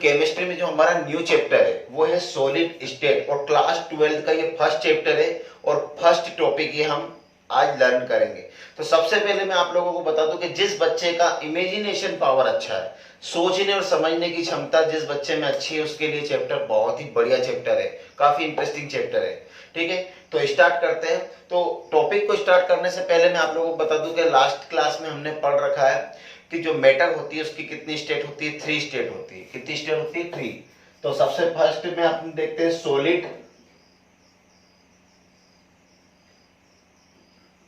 Chemistry में जो हमारा न्यू चैप्टर है वो है सॉलिड स्टेट और क्लास 12 का ये फर्स्ट चैप्टर है और फर्स्ट टॉपिक ये हम आज लर्न करेंगे। तो सबसे पहले मैं आप लोगों को बता दूं कि जिस बच्चे का इमेजिनेशन पावर अच्छा है, सोचने और समझने की क्षमता जिस बच्चे में अच्छी है, उसके लिए चैप्टर बहुत ही बढ़िया चैप्टर है, काफी इंटरेस्टिंग चैप्टर है। ठीक है, तो स्टार्ट करते हैं। तो टॉपिक को स्टार्ट करने से पहले मैं आप लोगों को बता दूं कि लास्ट क्लास में हमने पढ़ रखा है कि जो मैटर होती है उसकी कितनी स्टेट होती है, 3 स्टेट होती है। कितनी स्टेट होती है? 3। तो सबसे फर्स्ट में आप देखते हैं सॉलिड,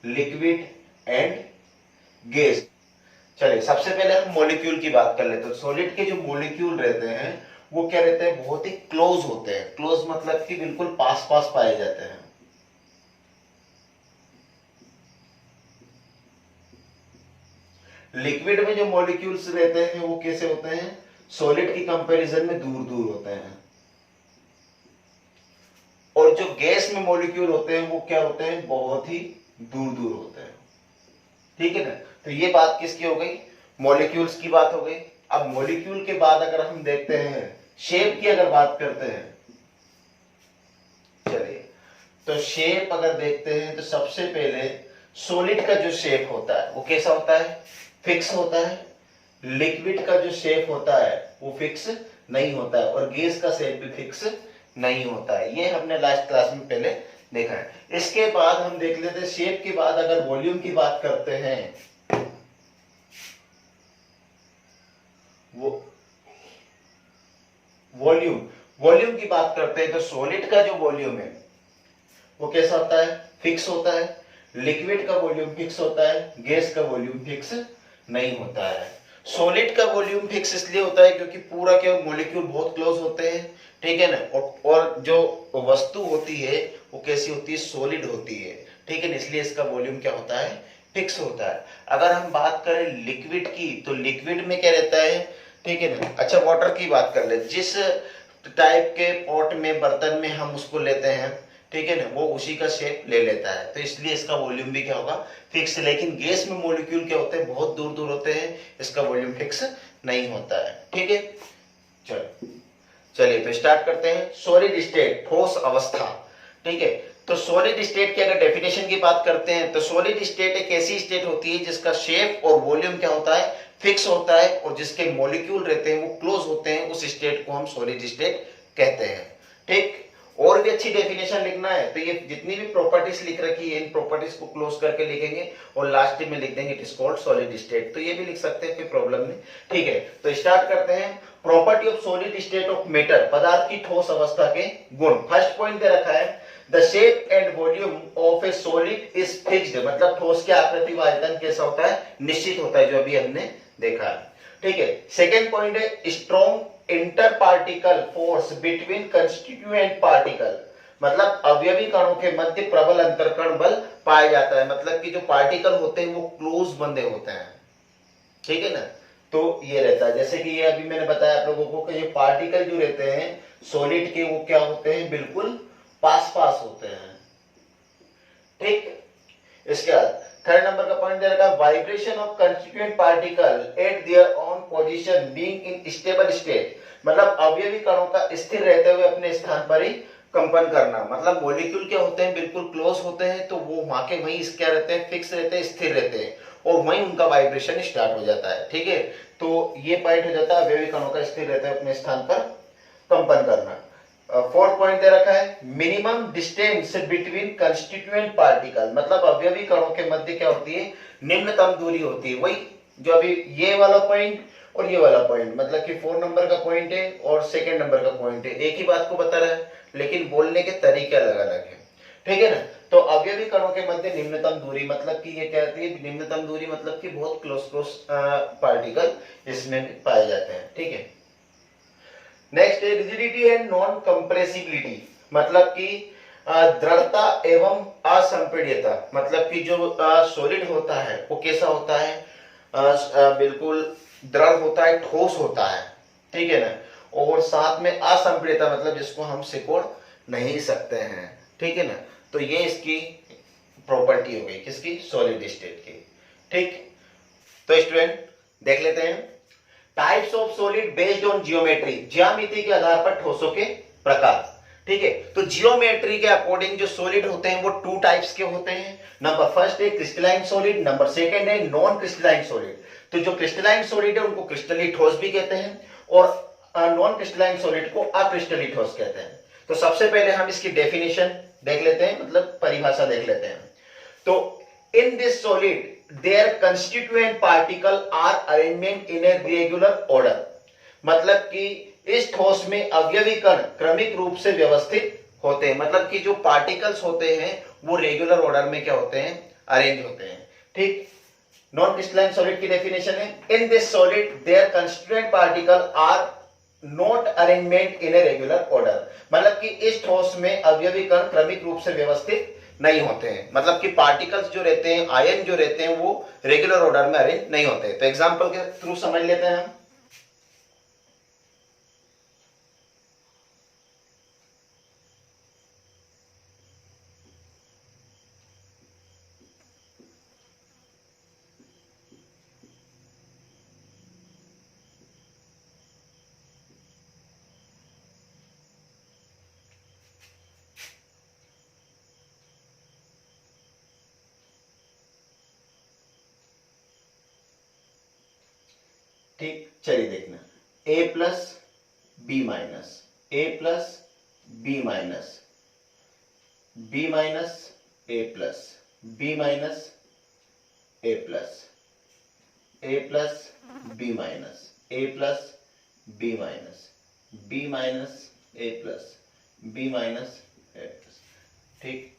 लिक्विड एंड गैस। चलिए सबसे पहले हम मॉलिक्यूल की बात कर लेते हैं। सॉलिड के जो मॉलिक्यूल रहते हैं वो क्या रहते हैं? बहुत ही क्लोज होते हैं। क्लोज मतलब कि बिल्कुल पास पास पाए जाते हैं। लिक्विड में जो मॉलिक्यूल्स रहते हैं वो कैसे होते हैं? सॉलिड की कंपैरिजन में दूर दूर होते हैं। और जो गैस में मॉलिक्यूल होते हैं वो क्या होते हैं? बहुत ही दूर दूर होते हैं। ठीक है ना? तो ये बात किसकी हो गई? मॉलिक्यूल्स की बात हो गई। अब मॉलिक्यूल के बाद अगर हम देखते हैं शेप की अगर बात करते हैं, चलिए तो शेप अगर देखते हैं तो सबसे पहले सॉलिड का जो शेप होता है वो कैसा होता है? फिक्स होता है। लिक्विड का जो शेप होता है वो फिक्स नहीं होता है और गैस का शेप भी फिक्स नहीं होता है। ये हमने लास्ट क्लास में पहले देखा है। इसके बाद हम देख लेते हैं शेप के बाद अगर वॉल्यूम की बात करते हैं, वो वॉल्यूम की बात करते हैं तो सॉलिड का जो वॉल्यूम है वो कैसा होता है? फिक्स होता है। लिक्विड का वॉल्यूम फिक्स होता है, गैस का वॉल्यूम फिक्स नहीं होता है। सॉलिड का वॉल्यूम फिक्स इसलिए होता है क्योंकि पूरा के मॉलिक्यूल बहुत क्लोज होते हैं। ठीक है ना? और जो वस्तु होती है वो कैसी होती है? सॉलिड होती है। ठीक है ना? इसलिए इसका वॉल्यूम क्या होता है? फिक्स होता है। अगर हम बात करें लिक्विड की तो लिक्विड में क्या रहता है? ठीक है ना? अच्छा, वाटर की बात कर ले। जिस टाइप के पॉट में, बर्तन में हम उसको लेते हैं, ठीक है ना, वो उसी का शेप ले लेता है। तो इसलिए इसका वॉल्यूम भी क्या होगा? फिक्स। लेकिन गैस में मॉलिक्यूल क्या होते हैं? बहुत दूर दूर होते हैं, इसका वॉल्यूम फिक्स नहीं होता है। ठीक है, चलिए तो स्टार्ट करते हैं। सॉलिड स्टेट, ठोस अवस्था। ठीक है, तो सॉलिड स्टेट की अगर डेफिनेशन की बात करते हैं तो सॉलिड स्टेट एक ऐसी स्टेट होती है जिसका शेप और वॉल्यूम क्या होता है? फिक्स होता है और जिसके मॉलिक्यूल रहते हैं वो क्लोज होते हैं। उस स्टेट को हम सॉलिड स्टेट कहते हैं। ठीक, और भी अच्छी डेफिनेशन लिखना है तो ये जितनी भी प्रॉपर्टीज लिख रखी है इन प्रॉपर्टीज को क्लोज करके लिखेंगे और लास्ट में लिख देंगे it is called solid state. तो ये भी लिख सकते हैं, कोई प्रॉब्लम नहीं। ठीक है, तो स्टार्ट करते हैं। Property of solid state of matter, पदार्थ की ठोस अवस्था के गुण। फर्स्ट पॉइंट दे रखा है the shape and volume of A solid is fixed, मतलब ठोस की आकृति व आयतन कैसा होता है? निश्चित होता है, जो अभी हमने देखा है। ठीक है, सेकेंड पॉइंट है strong inter particle force between constituent particle, मतलब अवयवी कणों के मध्य प्रबल अंतरकण बल पाया जाता है। मतलब कि जो पार्टिकल होते हैं वो क्लोज बंधे होते हैं। ठीक है ना? तो ये रहता है, जैसे कि ये अभी मैंने बताया आप लोगों को कि ये पार्टिकल जो रहते हैं सॉलिड के वो क्या होते हैं? बिल्कुल पास पास होते हैं। ठीक, इसके बाद थर्ड नंबर का पॉइंट दे रखा है vibration of constituent particle at there on position being in stable state, मतलब अवयवी कणों का स्थिर रहते हुए अपने स्थान पर ही कंपन करना। मतलब मॉलिक्यूल क्या होते हैं? बिल्कुल क्लोज होते हैं, तो वो वहां के वहीं क्या रहते हैं? फिक्स रहते हैं, स्थिर रहते हैं और वहीं उनका वाइब्रेशन स्टार्ट हो जाता है। ठीक है, तो ये पॉइंट हो जाता है अवयवी कणों का स्थिर रहते हुए अपने स्थान पर कंपन करना। फोर्थ पॉइंट दे रखा है minimum distance between constituent particle, मतलब अवयवी कणों के मध्य क्या होती है? निम्नतम दूरी होती है। वही जो अभी ये वाला पॉइंट और ये वाला पॉइंट, मतलब कि 4 नंबर का पॉइंट है और सेकंड नंबर का पॉइंट है, एक ही बात को बता रहा है लेकिन बोलने के तरीके अलग अलग है। ठीक है ना? तो अवयवी कणों के मध्य निम्नतम दूरी, मतलब कि ये क्या होती है? निम्नतम दूरी मतलब कि बहुत क्लोज पार्टिकल इसमें पाए जाते हैं। ठीक है, नेक्स्ट है रिजिडिटी एंड नॉन कंप्रेसिबिलिटी, मतलब कि दृढ़ता एवं असंपीड्यता, मतलब कि जो सॉलिड होता है वो कैसा होता है? बिल्कुल दृढ़ होता है, ठोस होता है। ठीक है ना? और साथ में असंपीड्यता, मतलब जिसको हम सिकोड़ नहीं सकते हैं। ठीक है ना? तो ये इसकी प्रॉपर्टी हो गई, किसकी? सॉलिड स्टेट की। ठीक, तो स्टूडेंट देख लेते हैं types of solid based on geometry, ज्यामिति के आधार पर ठोसों के प्रकार। ठीक है, तो जियोमेट्री के अकॉर्डिंग जो सॉलिड होते हैं वो टू टाइप्स के होते हैं। नंबर फर्स्ट है क्रिस्टलाइन सॉलिड, नंबर सेकंड है नॉन क्रिस्टलाइन सॉलिड। तो जो क्रिस्टलाइन सॉलिड है उनको क्रिस्टली ठोस भी कहते हैं और नॉन क्रिस्टलाइन सॉलिड को अक्रिस्टली ठोस कहते हैं। तो सबसे पहले हम इसकी डेफिनेशन देख लेते हैं, मतलब परिभाषा देख लेते हैं। तो इन this solid their constituent particle are arrangement in a regular order, मतलब कि इस ठोस में अवयवी कण क्रमिक रूप से व्यवस्थित होते हैं, मतलब कि जो पार्टिकल्स होते हैं वो रेगुलर ऑर्डर में क्या होते हैं, अरेंज होते हैं। ठीक, नॉन क्रिस्टलाइन सॉलिड की डेफिनेशन है in this solid there constituent particle are not arrangement in a regular order, मतलब कि इस ठोस में अवयवी कण क्रमिक रूप से व्यवस्थित नहीं होते हैं, मतलब कि पार्टिकल्स जो रहते हैं, आयन जो रहते हैं वो रेगुलर ऑर्डर में अरेंज नहीं होते। तो एग्जांपल के थ्रू समझ लेते हैं हम। ठीक, चलिए देखना, a plus B minus, A plus B minus, B minus A plus, B minus A plus, A plus B minus, A plus B minus, B minus A plus, B minus A plus. ठीक,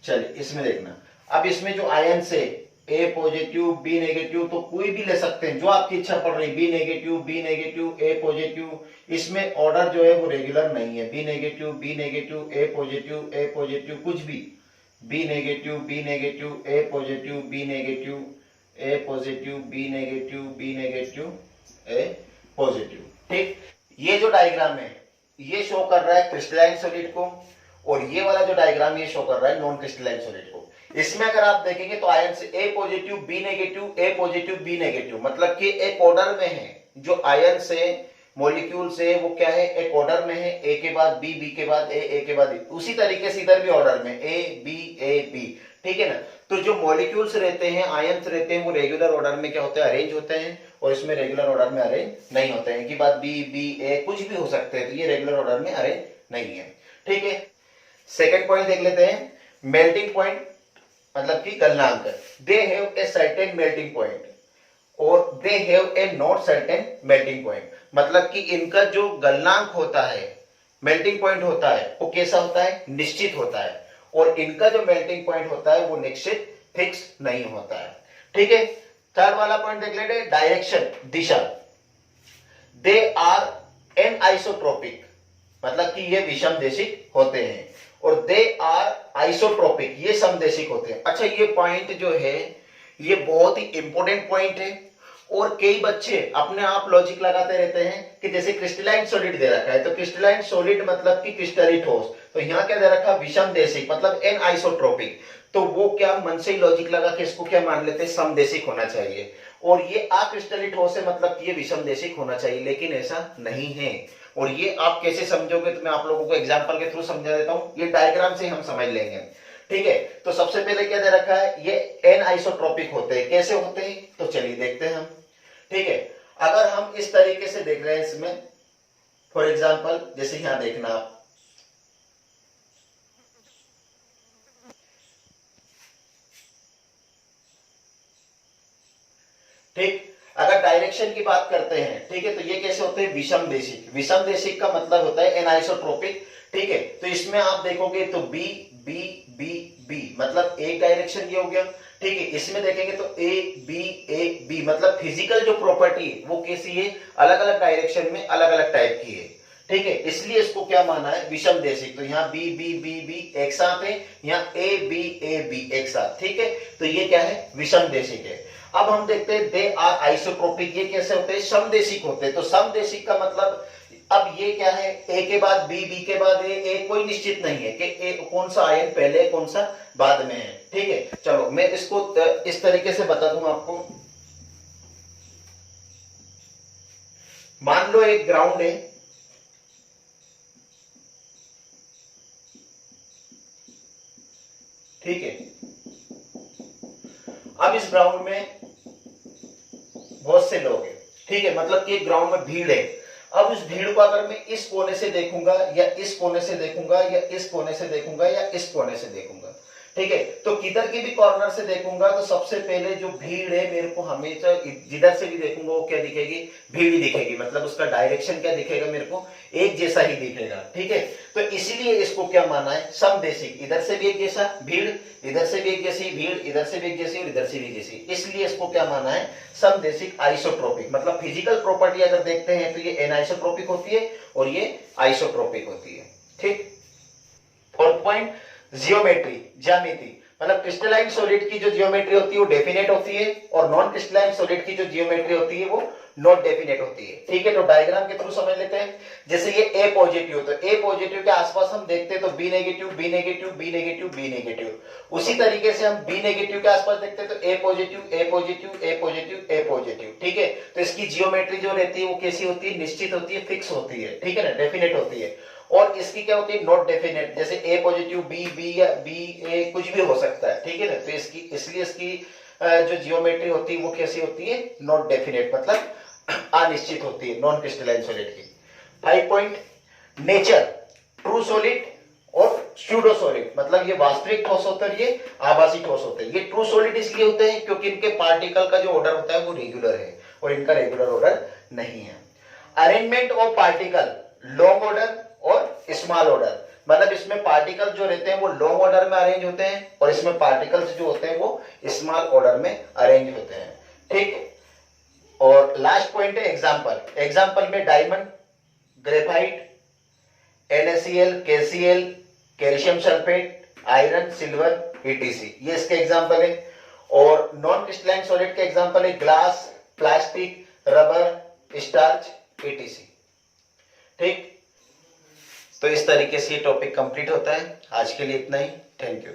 चलिए इसमें देखना, अब इसमें जो ion से ए positive B negative, तो कोई भी ले सकते हैं जो आपकी इच्छा पड़ रही, बी नेगेटिव ए पॉजिटिव, इसमें ऑर्डर जो है वो रेगुलर नहीं है, बी नेगेटिव ए पॉजिटिव कुछ भी, बी नेगेटिव ए पॉजिटिव ए पॉजिटिव ए पॉजिटिव। ठीक, ये जो डायग्राम है ये शो कर रहा है क्रिस्टलाइन सॉलिड को और ये वाला जो डायग्राम ये शो कर रहा है नॉन क्रिस्टलाइन सॉलिड को। इसमें अगर आप देखेंगे तो आयन से ए पॉजिटिव बी नेगेटिव, मतलब कि एक ऑर्डर में है, जो आयन से मॉलिक्यूल से वो क्या है, एक ऑर्डर में है, ए के बाद बी, बी के बाद ए के बाद बी, उसी तरीके से इधर भी ऑर्डर में ए बी। ठीक है ना, तो जो मॉलिक्यूल्स रहते हैं, आयन्स रहते हैं, वो रेगुलर ऑर्डर में क्या होते हैं, अरेंज होते हैं, और इसमें रेगुलर ऑर्डर में अरेंज नहीं होते हैं, कि बात बी ए कुछ भी हो सकते हैं, तो ये रेगुलर ऑर्डर में अरेंज नहीं है। ठीक है, सेकेंड पॉइंट देख लेते हैं, मेल्टिंग पॉइंट मतलब कि गलनांक। They have a certain melting point और they have a not certain melting point, मतलब कि इनका जो गलनांक होता है, मेल्टिंग पॉइंट होता है, वो कैसा होता है, निश्चित होता है, और इनका जो मेल्टिंग पॉइंट होता है वो निश्चित फिक्स नहीं होता है। ठीक है, थर्ड वाला पॉइंट देख लेते हैं, डायरेक्शन दिशा। दे आर एन आइसोट्रोपिक, मतलब कि ये विषमदेशिक होते हैं, और दे आर आइसोट्रोपिक, ये समदेशिक होते हैं। अच्छा, ये पॉइंट जो है ये बहुत ही इंपॉर्टेंट पॉइंट है, और कई बच्चे अपने आप लॉजिक लगाते रहते हैं कि जैसे क्रिस्टलाइन सॉलिड दे रखा है, तो क्रिस्टलाइन सॉलिड मतलब कि क्रिस्टली ठोस, तो यहाँ क्या दे रखा, विषमदेशिक मतलब एन आइसोट्रोपिक, तो वो क्या मन से ही लॉजिक लगा के इसको क्या मान लेते हैं, समदेशिक होना चाहिए, और ये अक्रिस्टली ठोस है मतलब कि ये विषमदेशिक होना चाहिए, लेकिन ऐसा नहीं है। और ये आप कैसे समझोगे, तो मैं आप लोगों को एग्जांपल के थ्रू समझा देता हूं, ये डायग्राम से हम समझ लेंगे। ठीक है, तो सबसे पहले क्या दे रखा है, ये एन आइसोट्रोपिक होते हैं, कैसे होते हैं, तो चलिए देखते हैं हम। ठीक है, अगर हम इस तरीके से देख रहे हैं इसमें, फॉर एग्जांपल जैसे यहां देखना आप, ठीक, अगर डायरेक्शन की बात करते हैं, ठीक है, तो ये कैसे होते हैं, विषमदेशिक। विषमदेशिक का मतलब होता है एनाइसोट्रोपिक। ठीक है, तो इसमें आप देखोगे तो बी बी बी बी मतलब एक डायरेक्शन ये हो गया, ठीक है। इसमें देखेंगे तो ए बी मतलब फिजिकल जो प्रॉपर्टी है वो कैसी है, अलग अलग डायरेक्शन में अलग अलग टाइप की है, ठीक है। इसलिए इसको क्या माना है, विषम देशिक। तो यहाँ बी बी बी बी एक साथ है, यहाँ ए बी एक साथ, ठीक है। तो ये क्या है, विषम देशिक है। अब हम देखते हैं दे आर आइसोट्रोपिक, ये कैसे होते हैं, समदेशिक होते हैं। तो समदेशिक का मतलब, अब ये क्या है, ए के बाद बी, बी के बाद ए कोई निश्चित नहीं है कि ए कौन सा आयन पहले कौन सा बाद में है, ठीक है। चलो मैं इसको इस तरीके से बता दूं आपको। मान लो एक ग्राउंड है, ठीक है। अब इस ग्राउंड में बहुत से लोग हैं, ठीक है, मतलब कि ग्राउंड में भीड़ है। अब उस भीड़ को अगर मैं इस कोने से देखूंगा या इस कोने से देखूंगा या इस कोने से देखूंगा या इस कोने से देखूंगा, ठीक है, तो किधर की भी कॉर्नर से देखूंगा तो सबसे पहले जो भीड़ है मेरे को हमेशा जिधर से भी देखूंगा वो क्या दिखेगी, भीड़ ही दिखेगी। मतलब उसका डायरेक्शन क्या दिखेगा, मेरे को एक जैसा ही दिखेगा, ठीक है। तो इसीलिए इसको क्या माना है, समदेशिक। इधर से भी एक जैसा भीड़, इधर से भी एक जैसी भीड़, इधर से भी एक जैसी और इधर से भी जैसी, इसलिए इसको क्या माना है, समदेशिक आइसोट्रोपिक। मतलब फिजिकल प्रॉपर्टी अगर देखते हैं तो ये एनाइसोट्रोपिक होती है और ये आइसोट्रोपिक होती है, ठीक। फोर्थ पॉइंट, जियोमेट्री, ज्यामिति। मतलब क्रिस्टलाइन सॉलिड की जो जियोमेट्री होती है वो डेफिनेट होती है और नॉन क्रिस्टलाइन सॉलिड की जो जियोमेट्री होती है वो नॉट डेफिनेट होती है, ठीक है। तो डायग्राम के थ्रू समझ लेते हैं। जैसे ये ए पॉजिटिव, तो ए पॉजिटिव के आसपास हम देखते हैं तो B negative B negative B negative B negative. उसी तरीके से हम बी नेगेटिव के आसपास देखते हैं तो ए पॉजिटिव ए पॉजिटिव ए पॉजिटिव ए पॉजिटिव, ठीक है। तो इसकी जियोमेट्री जो रहती है वो कैसी होती है, निश्चित होती है, फिक्स होती है, ठीक है ना, डेफिनेट होती है। और इसकी क्या होती है, नॉट डेफिनेट। जैसे ए पॉजिटिव बी बी या बी ए कुछ भी हो सकता है, ठीक है ना। तो इसकी इसलिए इसकी जो जियोमेट्री होती है वो कैसी होती है, नॉट डेफिनेट, मतलब अनिश्चित होती है, नॉन क्रिस्टलाइन सॉलिड की। 5 पॉइंट, नेचर, ट्रू सॉलिड और स्यूडो सॉलिड। मतलब ये वास्तविक ठोस होते हैं, ये आभासी ठोस होते हैं। ये ट्रू सॉलिड इसलिए होते हैं क्योंकि इनके पार्टिकल का जो ऑर्डर होता है वो रेगुलर है और इनका रेगुलर ऑर्डर नहीं है। Arrangement of particle, long order और स्मॉल ऑर्डर। मतलब इसमें पार्टिकल जो रहते हैं वो लॉन्ग ऑर्डर में अरेंज होते हैं और इसमें पार्टिकल्स जो होते हैं वो स्मॉल ऑर्डर में अरेंज होते हैं, ठीक। और लास्ट पॉइंट है एग्जांपल। एग्जांपल में diamond, graphite, NaCl, KCl, calcium sulphate, iron, silver, ETC, ये इसके एग्जांपल है। और नॉन क्रिस्टलाइन सॉलिड के एग्जांपल है glass, plastic, rubber, starch, ETC, ठीक। तो इस तरीके से ये टॉपिक कंप्लीट होता है। आज के लिए इतना ही, थैंक यू।